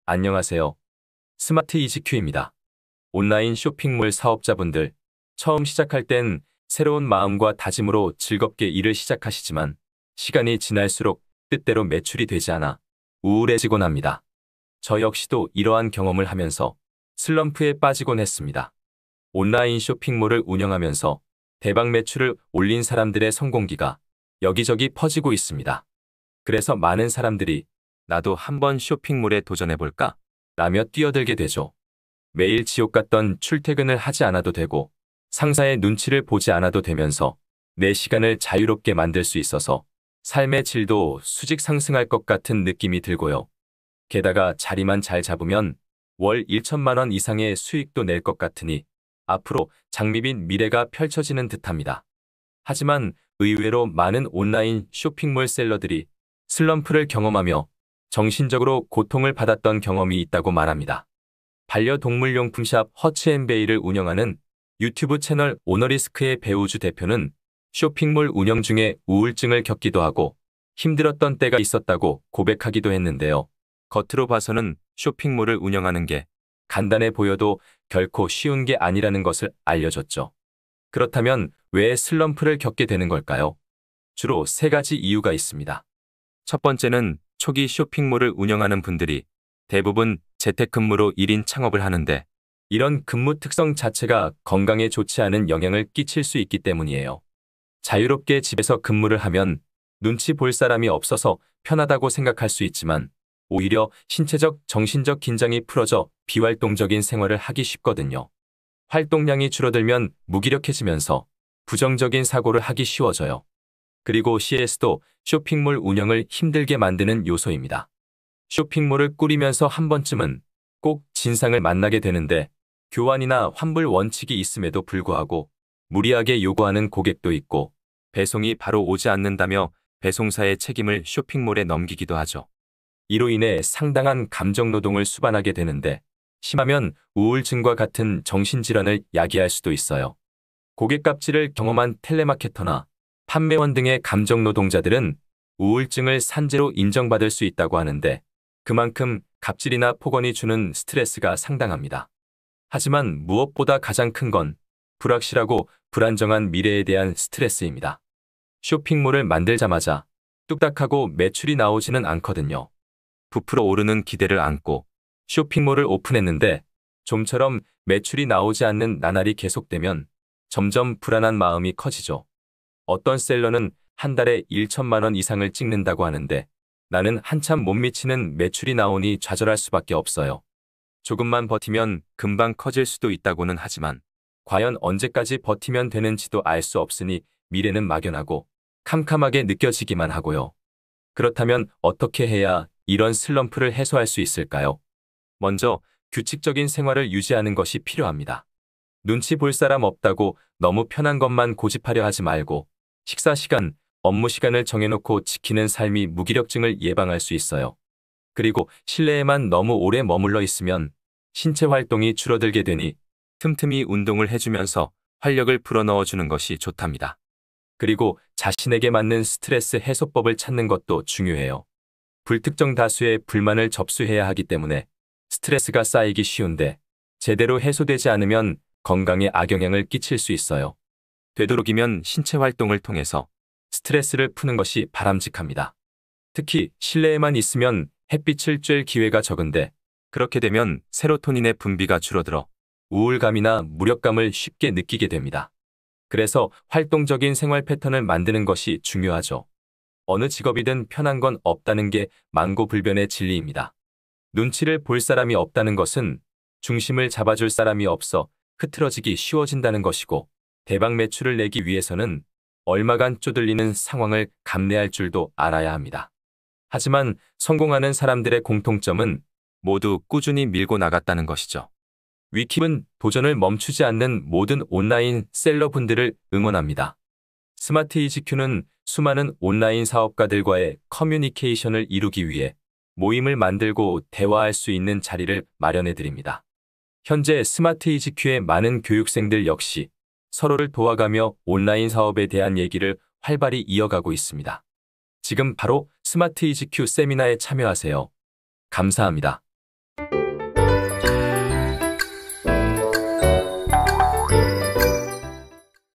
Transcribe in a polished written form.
안녕하세요. 스마트 이지큐입니다. 온라인 쇼핑몰 사업자분들, 처음 시작할 땐 새로운 마음과 다짐으로 즐겁게 일을 시작하시지만 시간이 지날수록 뜻대로 매출이 되지 않아 우울해지곤 합니다. 저 역시도 이러한 경험을 하면서 슬럼프에 빠지곤 했습니다. 온라인 쇼핑몰을 운영하면서 대박 매출을 올린 사람들의 성공기가 여기저기 퍼지고 있습니다. 그래서 많은 사람들이 나도 한번 쇼핑몰에 도전해볼까? 라며 뛰어들게 되죠. 매일 지옥 같던 출퇴근을 하지 않아도 되고 상사의 눈치를 보지 않아도 되면서 내 시간을 자유롭게 만들 수 있어서 삶의 질도 수직 상승할 것 같은 느낌이 들고요. 게다가 자리만 잘 잡으면 월 1천만 원 이상의 수익도 낼 것 같으니 앞으로 장밋빛 미래가 펼쳐지는 듯합니다. 하지만 의외로 많은 온라인 쇼핑몰 셀러들이 슬럼프를 경험하며 정신적으로 고통을 받았던 경험이 있다고 말합니다. 반려동물용품샵 허츠앤베이를 운영하는 유튜브 채널 오너리스크의 배우주 대표는 쇼핑몰 운영 중에 우울증을 겪기도 하고 힘들었던 때가 있었다고 고백하기도 했는데요. 겉으로 봐서는 쇼핑몰을 운영하는 게 간단해 보여도 결코 쉬운 게 아니라는 것을 알려줬죠. 그렇다면 왜 슬럼프를 겪게 되는 걸까요? 주로 세 가지 이유가 있습니다. 첫 번째는 초기 쇼핑몰을 운영하는 분들이 대부분 재택근무로 1인 창업을 하는데 이런 근무 특성 자체가 건강에 좋지 않은 영향을 끼칠 수 있기 때문이에요. 자유롭게 집에서 근무를 하면 눈치 볼 사람이 없어서 편하다고 생각할 수 있지만 오히려 신체적, 정신적 긴장이 풀어져 비활동적인 생활을 하기 쉽거든요. 활동량이 줄어들면 무기력해지면서 부정적인 사고를 하기 쉬워져요. 그리고 CS도 쇼핑몰 운영을 힘들게 만드는 요소입니다. 쇼핑몰을 꾸리면서 한 번쯤은 꼭 진상을 만나게 되는데 교환이나 환불 원칙이 있음에도 불구하고 무리하게 요구하는 고객도 있고 배송이 바로 오지 않는다며 배송사의 책임을 쇼핑몰에 넘기기도 하죠. 이로 인해 상당한 감정노동을 수반하게 되는데 심하면 우울증과 같은 정신질환을 야기할 수도 있어요. 고객 갑질을 경험한 텔레마케터나 판매원 등의 감정노동자들은 우울증을 산재로 인정받을 수 있다고 하는데 그만큼 갑질이나 폭언이 주는 스트레스가 상당합니다. 하지만 무엇보다 가장 큰 건 불확실하고 불안정한 미래에 대한 스트레스입니다. 쇼핑몰을 만들자마자 뚝딱하고 매출이 나오지는 않거든요. 부풀어 오르는 기대를 안고 쇼핑몰을 오픈했는데 좀처럼 매출이 나오지 않는 나날이 계속되면 점점 불안한 마음이 커지죠. 어떤 셀러는 한 달에 1천만 원 이상을 찍는다고 하는데 나는 한참 못 미치는 매출이 나오니 좌절할 수밖에 없어요. 조금만 버티면 금방 커질 수도 있다고는 하지만 과연 언제까지 버티면 되는지도 알 수 없으니 미래는 막연하고 캄캄하게 느껴지기만 하고요. 그렇다면 어떻게 해야 이런 슬럼프를 해소할 수 있을까요? 먼저 규칙적인 생활을 유지하는 것이 필요합니다. 눈치 볼 사람 없다고 너무 편한 것만 고집하려 하지 말고 식사 시간, 업무 시간을 정해놓고 지키는 삶이 무기력증을 예방할 수 있어요. 그리고 실내에만 너무 오래 머물러 있으면 신체 활동이 줄어들게 되니 틈틈이 운동을 해주면서 활력을 불어넣어주는 것이 좋답니다. 그리고 자신에게 맞는 스트레스 해소법을 찾는 것도 중요해요. 불특정 다수의 불만을 접수해야 하기 때문에 스트레스가 쌓이기 쉬운데 제대로 해소되지 않으면 건강에 악영향을 끼칠 수 있어요. 되도록이면 신체 활동을 통해서 스트레스를 푸는 것이 바람직합니다. 특히 실내에만 있으면 햇빛을 쬐 기회가 적은데 그렇게 되면 세로토닌의 분비가 줄어들어 우울감이나 무력감을 쉽게 느끼게 됩니다. 그래서 활동적인 생활 패턴을 만드는 것이 중요하죠. 어느 직업이든 편한 건 없다는 게 만고불변의 진리입니다. 눈치를 볼 사람이 없다는 것은 중심을 잡아줄 사람이 없어 흐트러지기 쉬워진다는 것이고 대박 매출을 내기 위해서는 얼마간 쪼들리는 상황을 감내할 줄도 알아야 합니다. 하지만 성공하는 사람들의 공통점은 모두 꾸준히 밀고 나갔다는 것이죠. 위킵은 도전을 멈추지 않는 모든 온라인 셀러분들을 응원합니다. 스마트 이지큐는 수많은 온라인 사업가들과의 커뮤니케이션을 이루기 위해 모임을 만들고 대화할 수 있는 자리를 마련해 드립니다. 현재 스마트 이지큐의 많은 교육생들 역시 서로를 도와가며 온라인 사업에 대한 얘기를 활발히 이어가고 있습니다. 지금 바로 스마트 이지큐 세미나에 참여하세요. 감사합니다.